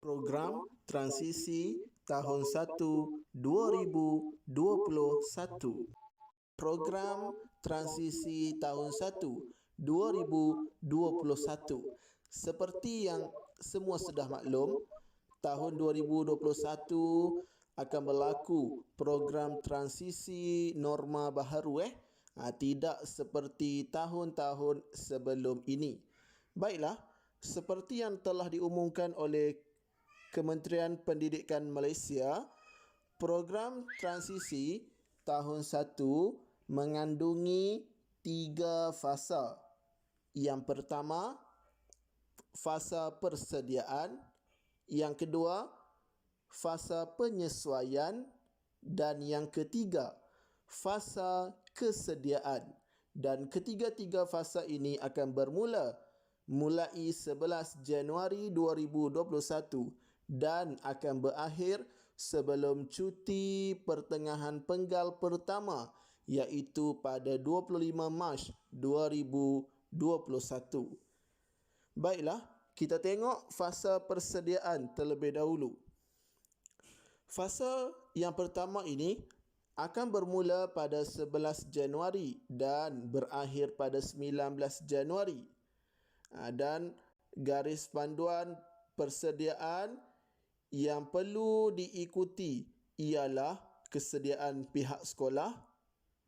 Program Transisi Tahun 1 2021. Program Transisi Tahun 1 2021. Seperti yang semua sudah maklum, tahun 2021 akan berlaku program transisi norma baharu tidak seperti tahun-tahun sebelum ini. Baiklah, seperti yang telah diumumkan oleh Kementerian Pendidikan Malaysia, program transisi tahun 1 mengandungi 3 fasa. Yang pertama, fasa persediaan. Yang kedua, fasa penyesuaian. Dan yang ketiga, fasa kesediaan. Dan ketiga-tiga fasa ini akan bermula mulai 11 Januari 2021 dan akan berakhir sebelum cuti pertengahan penggal pertama, iaitu pada 25 Mac 2021. Baiklah, kita tengok fasa persediaan terlebih dahulu. Fasa yang pertama ini akan bermula pada 11 Januari dan berakhir pada 19 Januari. Dan garis panduan persediaan yang perlu diikuti ialah kesediaan pihak sekolah,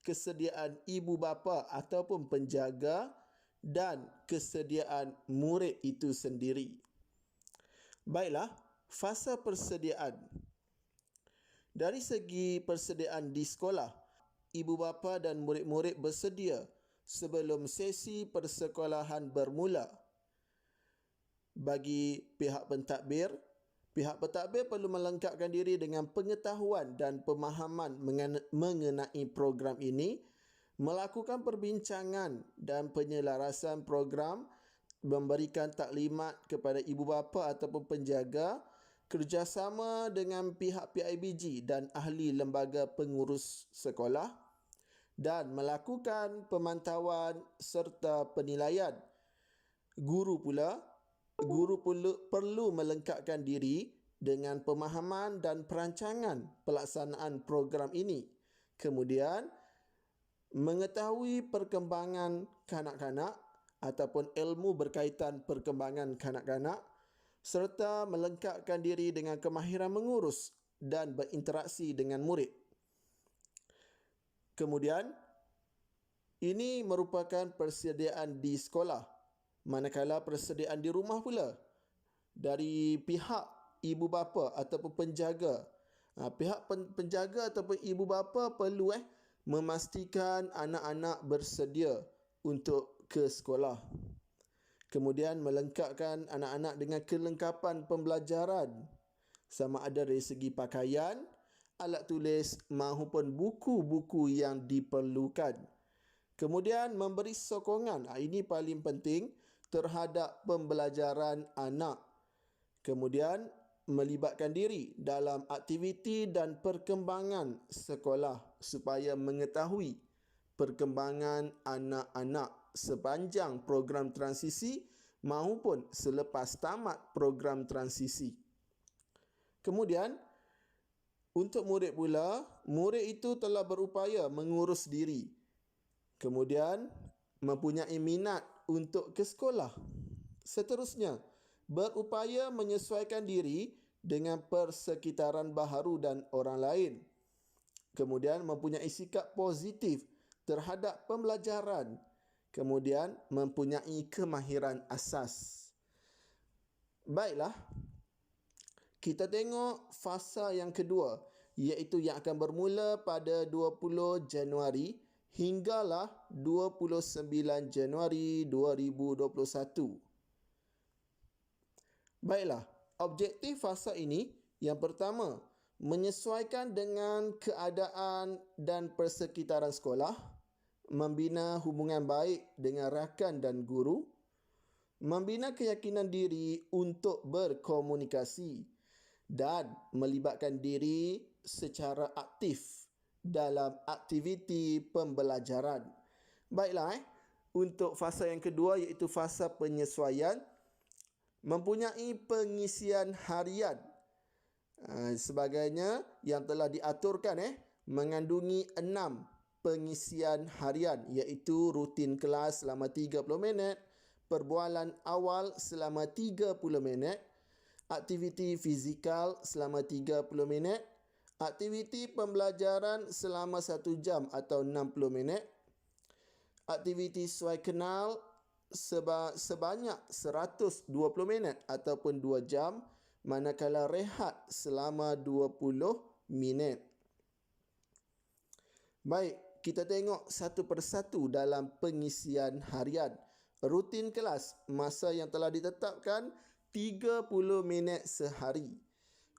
kesediaan ibu bapa ataupun penjaga dan kesediaan murid itu sendiri. Baiklah, fasa persediaan. Dari segi persediaan di sekolah, ibu bapa dan murid-murid bersedia sebelum sesi persekolahan bermula. Bagi pihak pentadbir perlu melengkapkan diri dengan pengetahuan dan pemahaman mengenai program ini, melakukan perbincangan dan penyelarasan program, memberikan taklimat kepada ibu bapa ataupun penjaga, kerjasama dengan pihak PIBG dan ahli lembaga pengurus sekolah, dan melakukan pemantauan serta penilaian. Guru perlu melengkapkan diri dengan pemahaman dan perancangan pelaksanaan program ini. Kemudian, mengetahui perkembangan kanak-kanak ataupun ilmu berkaitan perkembangan kanak-kanak serta melengkapkan diri dengan kemahiran mengurus dan berinteraksi dengan murid. Kemudian, ini merupakan persediaan di sekolah. Manakala persediaan di rumah pula, dari pihak ibu bapa ataupun penjaga. Pihak penjaga ataupun ibu bapa perlu memastikan anak-anak bersedia untuk ke sekolah. Kemudian melengkapkan anak-anak dengan kelengkapan pembelajaran, sama ada dari segi pakaian, alat tulis maupun buku-buku yang diperlukan. Kemudian memberi sokongan, ini paling penting, terhadap pembelajaran anak. Kemudian melibatkan diri dalam aktiviti dan perkembangan sekolah supaya mengetahui perkembangan anak-anak sepanjang program transisi maupun selepas tamat program transisi. Kemudian, untuk murid pula, murid itu telah berupaya mengurus diri. Kemudian, mempunyai minat untuk ke sekolah. Seterusnya, berupaya menyesuaikan diri dengan persekitaran baharu dan orang lain. Kemudian, mempunyai sikap positif terhadap pembelajaran. Kemudian, mempunyai kemahiran asas. Baiklah, kita tengok fasa yang kedua, iaitu yang akan bermula pada 20 Januari hinggalah 29 Januari 2021. Baiklah, objektif fasa ini yang pertama, menyesuaikan dengan keadaan dan persekitaran sekolah, membina hubungan baik dengan rakan dan guru, membina keyakinan diri untuk berkomunikasi dan melibatkan diri secara aktif dalam aktiviti pembelajaran. Baiklah, untuk fasa yang kedua iaitu fasa penyesuaian, mempunyai pengisian harian sebagainya yang telah diaturkan mengandungi 6 pengisian harian, iaitu rutin kelas selama 30 minit, perbualan awal selama 30 minit, aktiviti fizikal selama 30 minit, aktiviti pembelajaran selama 1 jam atau 60 minit, aktiviti sesuai kenal sebanyak 120 minit ataupun 2 jam, manakala rehat selama 20 minit. Baik, kita tengok satu persatu dalam pengisian harian. Rutin kelas, masa yang telah ditetapkan 30 minit sehari.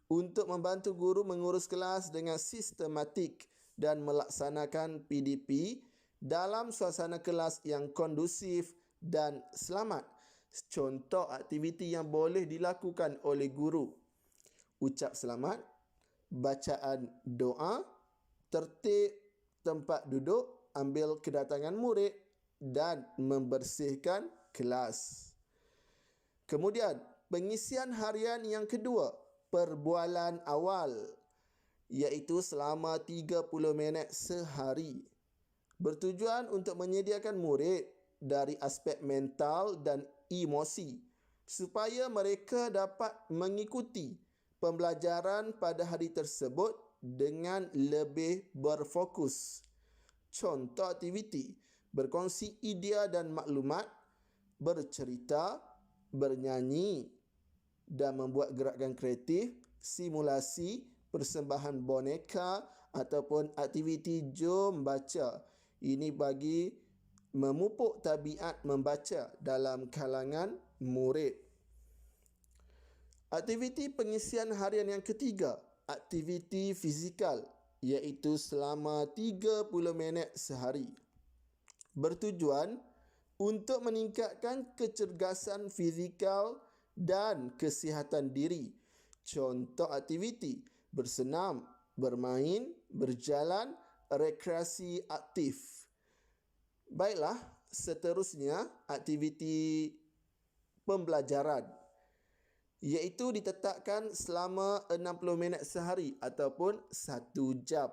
Untuk membantu guru mengurus kelas dengan sistematik dan melaksanakan PDP dalam suasana kelas yang kondusif dan selamat. Contoh aktiviti yang boleh dilakukan oleh guru: ucap selamat, bacaan doa, tertib tempat duduk, ambil kedatangan murid dan membersihkan kelas. Kemudian, pengisian harian yang kedua, perbualan awal, iaitu selama 30 minit sehari. Bertujuan untuk menyediakan murid dari aspek mental dan emosi supaya mereka dapat mengikuti pembelajaran pada hari tersebut dengan lebih berfokus. Contoh aktiviti: berkongsi idea dan maklumat, bercerita, bernyanyi dan membuat gerakan kreatif, simulasi, persembahan boneka ataupun aktiviti jom baca. Ini bagi memupuk tabiat membaca dalam kalangan murid. Aktiviti pengisian harian yang ketiga, aktiviti fizikal, iaitu selama 30 minit sehari. Bertujuan untuk meningkatkan kecergasan fizikal dan kesihatan diri. Contoh aktiviti: bersenam, bermain, berjalan, rekreasi aktif. Baiklah, seterusnya aktiviti pembelajaran, iaitu ditetapkan selama 60 minit sehari ataupun 1 jam.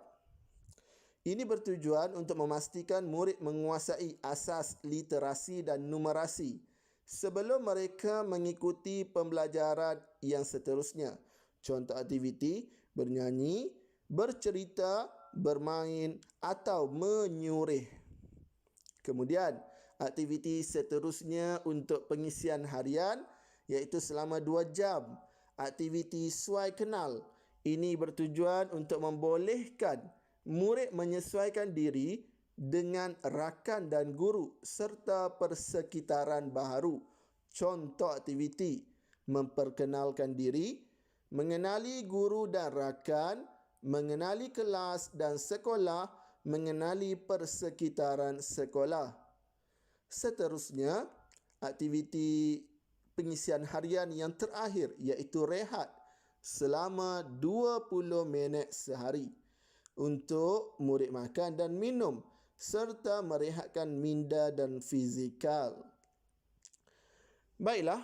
Ini bertujuan untuk memastikan murid menguasai asas literasi dan numerasi sebelum mereka mengikuti pembelajaran yang seterusnya. Contoh aktiviti: bernyanyi, bercerita, bermain atau menyurih. Kemudian, aktiviti seterusnya untuk pengisian harian, iaitu selama 2 jam, aktiviti sesuai kenal. Ini bertujuan untuk membolehkan murid menyesuaikan diri dengan rakan dan guru serta persekitaran baharu. Contoh aktiviti: memperkenalkan diri, mengenali guru dan rakan, mengenali kelas dan sekolah, mengenali persekitaran sekolah. Seterusnya, aktiviti pengisian harian yang terakhir, iaitu rehat selama 20 minit sehari untuk murid makan dan minum serta merehatkan minda dan fizikal. Baiklah,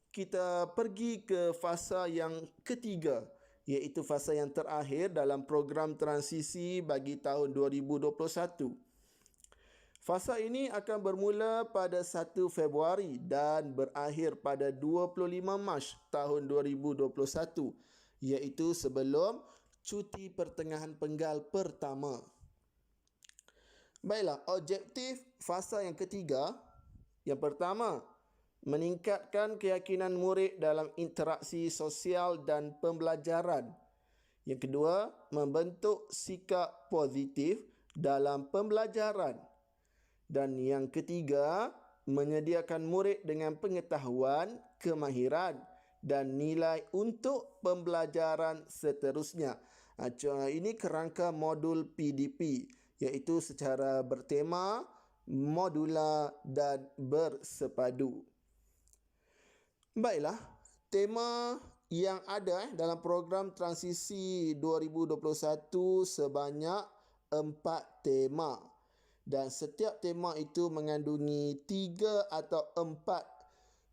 kita pergi ke fasa yang ketiga, iaitu fasa yang terakhir dalam program transisi bagi tahun 2021. Fasa ini akan bermula pada 1 Februari dan berakhir pada 25 Mac tahun 2021, iaitu sebelum cuti pertengahan penggal pertama. Baiklah, objektif fasa yang ketiga. Yang pertama, meningkatkan keyakinan murid dalam interaksi sosial dan pembelajaran. Yang kedua, membentuk sikap positif dalam pembelajaran. Dan yang ketiga, menyediakan murid dengan pengetahuan, kemahiran dan nilai untuk pembelajaran seterusnya. Ini kerangka modul PDP, iaitu secara bertema, modular dan bersepadu. Baiklah, tema yang ada dalam program transisi 2021 sebanyak 4 tema. Dan setiap tema itu mengandungi 3 atau 4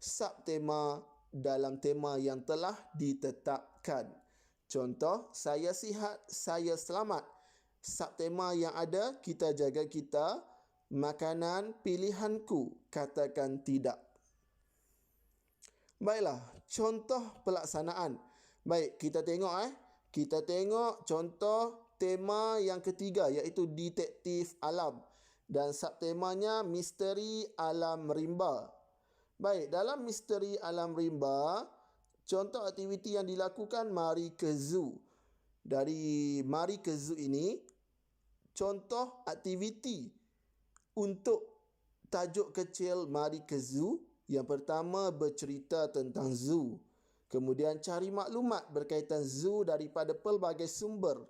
subtema dalam tema yang telah ditetapkan. Contoh, saya sihat, saya selamat. Subtema yang ada, kita jaga kita. Makanan pilihanku, katakan tidak. Baiklah, contoh pelaksanaan. Baik, kita tengok Kita tengok contoh tema yang ketiga, iaitu detektif alam. Dan subtemanya misteri alam rimba. Baik, dalam misteri alam rimba, contoh aktiviti yang dilakukan mari ke zoo. Dari mari ke zoo ini, contoh aktiviti untuk tajuk kecil mari ke zoo. Yang pertama, bercerita tentang zoo. Kemudian cari maklumat berkaitan zoo daripada pelbagai sumber.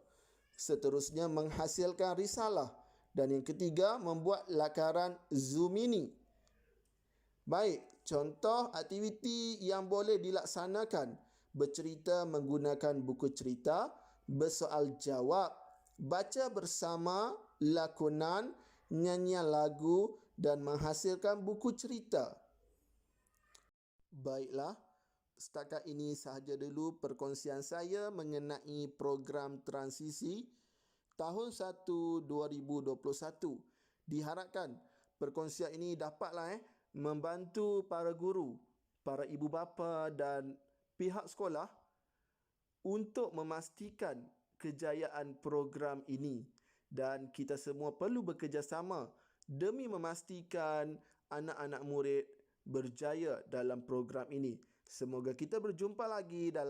Seterusnya menghasilkan risalah. Dan yang ketiga, membuat lakaran zoo mini. Baik, contoh aktiviti yang boleh dilaksanakan. Bercerita menggunakan buku cerita, bersoal jawab, baca bersama, lakonan, nyanyian lagu dan menghasilkan buku cerita. Baiklah, setakat ini sahaja dulu perkongsian saya mengenai program transisi tahun 1 2021. Diharapkan perkongsian ini dapatlah membantu para guru, para ibu bapa dan pihak sekolah untuk memastikan kejayaan program ini, dan kita semua perlu bekerjasama demi memastikan anak-anak murid berjaya dalam program ini. Semoga kita berjumpa lagi dalam